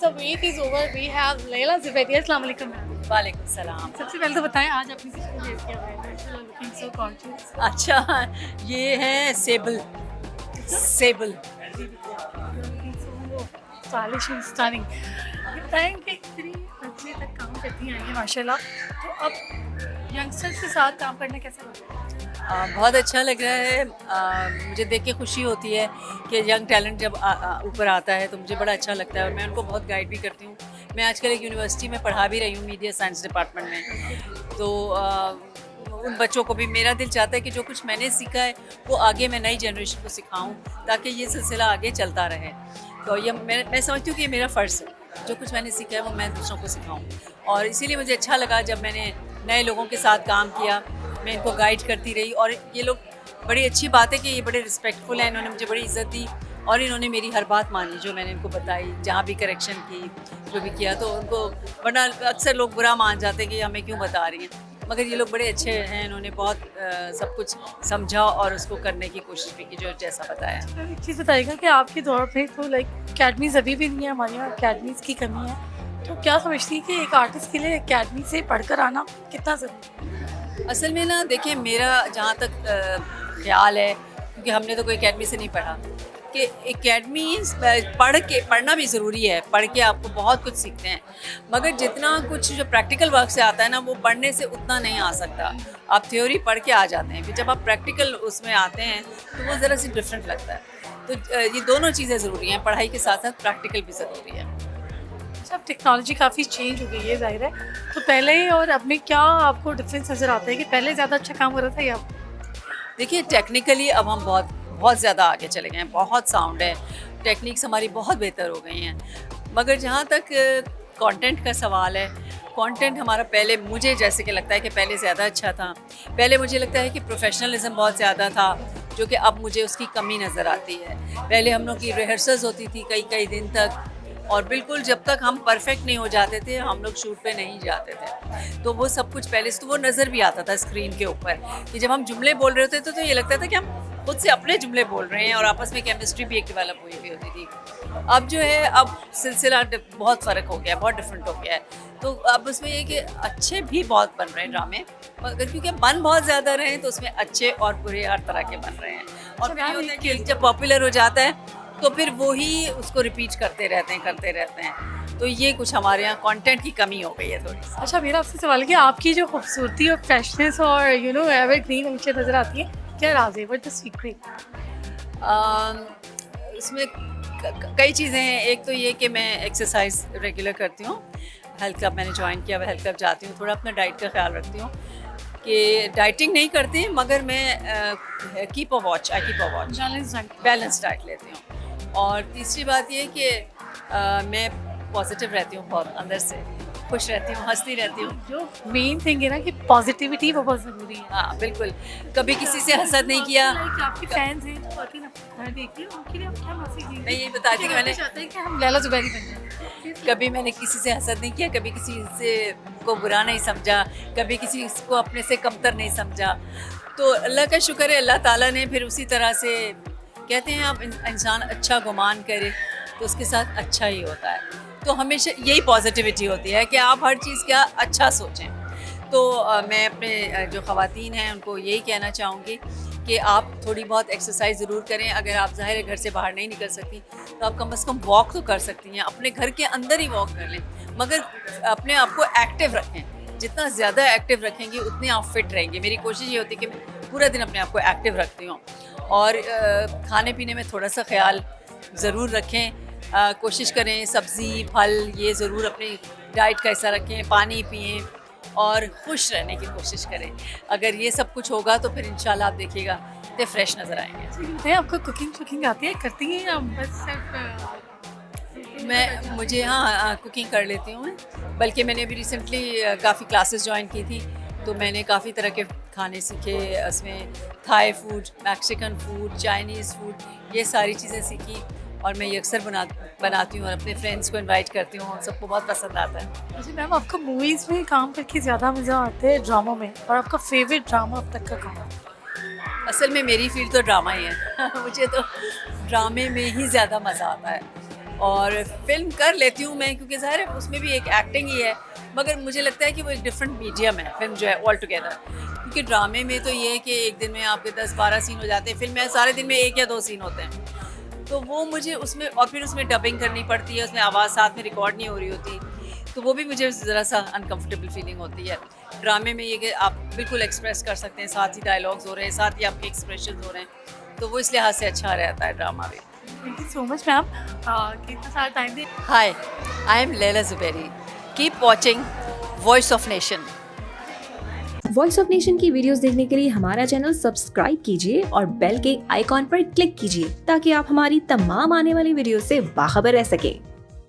the wait is over. We have Laila Zubaidi. Assalamu alaikum. वालेकुम सलाम। सबसे पहले तो बताएं आज आपने किसको भेज किया है? You are looking so conscious. अच्छा, ये है सेबल। सेबल You are looking so stylish and stunning. ये बताएं कि इतनी बच्चे तक काम करती आई हैं माशाल्लाह, तो अब यंगस्टर्स के साथ काम करना कैसा लग रहा है? बहुत अच्छा लग रहा है। मुझे देख के खुशी होती है कि यंग टैलेंट जब ऊपर आता है तो मुझे बड़ा अच्छा लगता है और मैं उनको बहुत गाइड भी करती हूँ। मैं आजकल एक यूनिवर्सिटी में पढ़ा भी रही हूँ मीडिया साइंस डिपार्टमेंट में, तो उन बच्चों को भी मेरा दिल चाहता है कि जो कुछ मैंने सीखा है वो आगे मैं नई जनरेशन को सिखाऊं ताकि ये सिलसिला आगे चलता रहे। तो ये मैं समझती हूँ कि ये मेरा फ़र्ज़ है, जो कुछ मैंने सीखा है वो मैं दूसरों को सिखाऊं। और इसीलिए मुझे अच्छा लगा जब मैंने नए लोगों के साथ काम किया, मैं इनको गाइड करती रही और ये लोग, बड़ी अच्छी बात है कि ये बड़े रिस्पेक्टफुल हैं, इन्होंने मुझे बड़ी इज़्ज़त दी और इन्होंने मेरी हर बात मानी जो मैंने इनको बताई, जहाँ भी करेक्शन की, जो भी किया। तो उनको, वरना अक्सर लोग बुरा मान जाते हैं कि हमें क्यों बता रही हैं, मगर ये लोग बड़े अच्छे हैं, इन्होंने बहुत सब कुछ समझा और उसको करने की कोशिश भी की जो जैसा बताया। एक चीज़ बताइएगा कि आपके दौर पे तो लाइक अकेडमीज अभी भी नहीं है, हमारे यहाँ अकेडमीज़ की कमी है, तो क्या समझती है कि एक आर्टिस्ट के लिए अकेडमी से पढ़कर आना कितना ज़रूरी है? असल में ना देखिए, मेरा जहाँ तक ख्याल है, क्योंकि हमने तो कोई एकेडमी से नहीं पढ़ा, कि एकेडमी पढ़ना भी ज़रूरी है, पढ़ के आपको बहुत कुछ सीखते हैं, मगर जितना कुछ जो प्रैक्टिकल वर्क से आता है ना वो पढ़ने से उतना नहीं आ सकता। आप थ्योरी पढ़ के आ जाते हैं, फिर जब आप प्रैक्टिकल उसमें आते हैं तो वो ज़रा सी डिफरेंट लगता है। तो ये दोनों चीज़ें ज़रूरी हैं, पढ़ाई के साथ साथ प्रैक्टिकल भी ज़रूरी है। अच्छा, अब टेक्नोलॉजी काफ़ी चेंज हो गई है ज़ाहिर है, तो पहले और अब में क्या आपको डिफरेंस नज़र आता है कि पहले ज़्यादा अच्छा काम हो रहा था या अब? देखिए, टेक्निकली अब हम बहुत बहुत ज़्यादा आगे चले गए हैं, बहुत साउंड है, टेक्निक्स हमारी बहुत बेहतर हो गई हैं, मगर जहाँ तक कंटेंट का सवाल है, कंटेंट हमारा पहले, मुझे जैसे कि लगता है कि पहले ज़्यादा अच्छा था। पहले मुझे लगता है कि प्रोफेशनलिज्म बहुत ज़्यादा था, जो कि अब मुझे उसकी कमी नज़र आती है। पहले हम लोग की रिहर्सल्स होती थी कई कई दिन तक, और बिल्कुल जब तक हम परफेक्ट नहीं हो जाते थे हम लोग शूट पे नहीं जाते थे। तो वो सब कुछ पहले से तो वो नज़र भी आता था स्क्रीन के ऊपर, कि जब हम जुमले बोल रहे होते थे तो ये लगता था कि हम खुद से अपने जुमले बोल रहे हैं और आपस में केमिस्ट्री भी एक डेवलप हुई भी होती थी। अब जो है, अब सिलसिला बहुत फ़र्क हो गया है, बहुत डिफरेंट हो गया है। तो अब उसमें ये कि अच्छे भी बहुत बन रहे हैं ड्रामे, मगर क्योंकि बन बहुत ज़्यादा रहे हैं तो उसमें अच्छे और बुरे हर तरह के बन रहे हैं। और फिर ये होता है कि जब पॉपुलर हो जाता है तो फिर वही उसको रिपीट करते रहते हैं। तो ये कुछ हमारे यहाँ कंटेंट की कमी हो गई है थोड़ी सी। अच्छा, मेरा आपसे सवाल है कि आपकी जो खूबसूरती और फ्रेशनेस और एवरग्रीन नीचे नज़र आती है, क्या राज है, व्हाट द सीक्रेट? इसमें कई चीज़ें हैं। एक तो ये कि मैं एक्सरसाइज रेगुलर करती हूँ, हेल्थ क्लब मैंने ज्वाइन किया, हेल्थ क्लब जाती हूँ, थोड़ा अपना डाइट का ख्याल रखती हूँ, कि डाइटिंग नहीं करती मगर मैं keep a watch balance diet लेती हूँ। और तीसरी बात ये कि मैं पॉजिटिव रहती हूँ, बहुत अंदर से खुश रहती हूँ, हंसती रहती हूँ। जो मेन थिंग है ना कि पॉजिटिविटी वो बहुत ज़रूरी है। हाँ बिल्कुल, कभी किसी से हसद नहीं किया। आपके फैंस हैं जो आके ना घर देखते हैं, उनके लिए आप क्या मैसेज देंगे? मैं यही बताती हूँ कि मैंने चाहते हैं कि हम लैला ज़ुबैरी बन जाएं। कभी मैंने किसी से हसद नहीं किया, कभी किसी से को बुरा नहीं समझा, कभी किसी को अपने से कमतर नहीं समझा। तो अल्लाह का शुक्र है, अल्लाह ताला ने फिर उसी तरह से, कहते हैं आप इंसान अच्छा गुमान करे तो उसके साथ अच्छा ही होता है। तो हमेशा यही पॉजिटिविटी होती है कि आप हर चीज़ का अच्छा सोचें। तो मैं अपने जो ख़वातीन हैं उनको यही कहना चाहूँगी कि आप थोड़ी बहुत एक्सरसाइज ज़रूर करें। अगर आप ज़ाहिर है घर से बाहर नहीं निकल सकती तो आप कम से कम वॉक तो कर सकती हैं, अपने घर के अंदर ही वॉक कर लें, मगर अपने आप को एक्टिव रखें। जितना ज़्यादा एक्टिव रखेंगी उतने आप फिट रहेंगे। मेरी कोशिश ये होती है कि मैं पूरा दिन अपने आप को एक्टिव रखती हूँ। और खाने पीने में थोड़ा सा ख्याल ज़रूर रखें, कोशिश करें सब्ज़ी फल ये ज़रूर अपनी डाइट का हिस्सा रखें, पानी पिएं और खुश रहने की कोशिश करें। अगर ये सब कुछ होगा तो फिर इंशाल्लाह आप देखिएगा इतने फ्रेश नज़र आएंगे। आपको कुकिंग आती है, करती हैं या बस सिर्फ? मुझे हाँ कुकिंग कर लेती हूँ मैं, बल्कि मैंने अभी रिसेंटली काफ़ी क्लासेस ज्वाइन की थी, तो मैंने काफ़ी तरह के खाने सीखे। उसमें Thai food, Mexican food, Chinese food, ये सारी चीज़ें सीखी और मैं ये अक्सर बनाती हूँ और अपने फ्रेंड्स को इनवाइट करती हूँ, उन सबको बहुत पसंद आता है। अच्छा मैम, आपको मूवीज़ में काम करके ज़्यादा मज़ा आता है ड्रामा में, और आपका फेवरेट ड्रामा अब तक का कौन है? असल में मेरी फील्ड तो ड्रामा ही है मुझे तो ड्रामे में ही ज़्यादा मज़ा आता है। और फिल्म कर लेती हूँ मैं, क्योंकि ज़ाहिर है उसमें भी एक एक्टिंग ही है, मगर मुझे लगता है कि वो एक डिफरेंट मीडियम है फिल्म जो है ऑल टुगेदर। क्योंकि ड्रामे में तो ये है कि एक दिन में आपके 10-12 सीन हो जाते हैं, फिल्म में सारे दिन में 1 या 2 सीन होते हैं। तो वो मुझे उसमें, और फिर उसमें डबिंग करनी पड़ती है, उसमें आवाज़ साथ में रिकॉर्ड नहीं हो रही होती, तो वो भी मुझे ज़रा सा अनकम्फर्टेबल फीलिंग होती है। ड्रामे में ये कि आप बिल्कुल एक्सप्रेस कर सकते हैं, साथ ही डायलॉग्स हो रहे हैं, साथ ही आपके एक्सप्रेशन हो रहे हैं, तो वो इस लिहाज से अच्छा रहता है ड्रामा भी। Thank you so much ma'am कि इतना सारा टाइम दिया। Hi, I am Laila Zubairi. Keep watching Voice of Nation. Voice of Nation की वीडियोस देखने के लिए हमारा चैनल सब्सक्राइब कीजिए और बेल के आइकॉन पर क्लिक कीजिए ताकि आप हमारी तमाम आने वाली वीडियो से बाखबर रह सकें।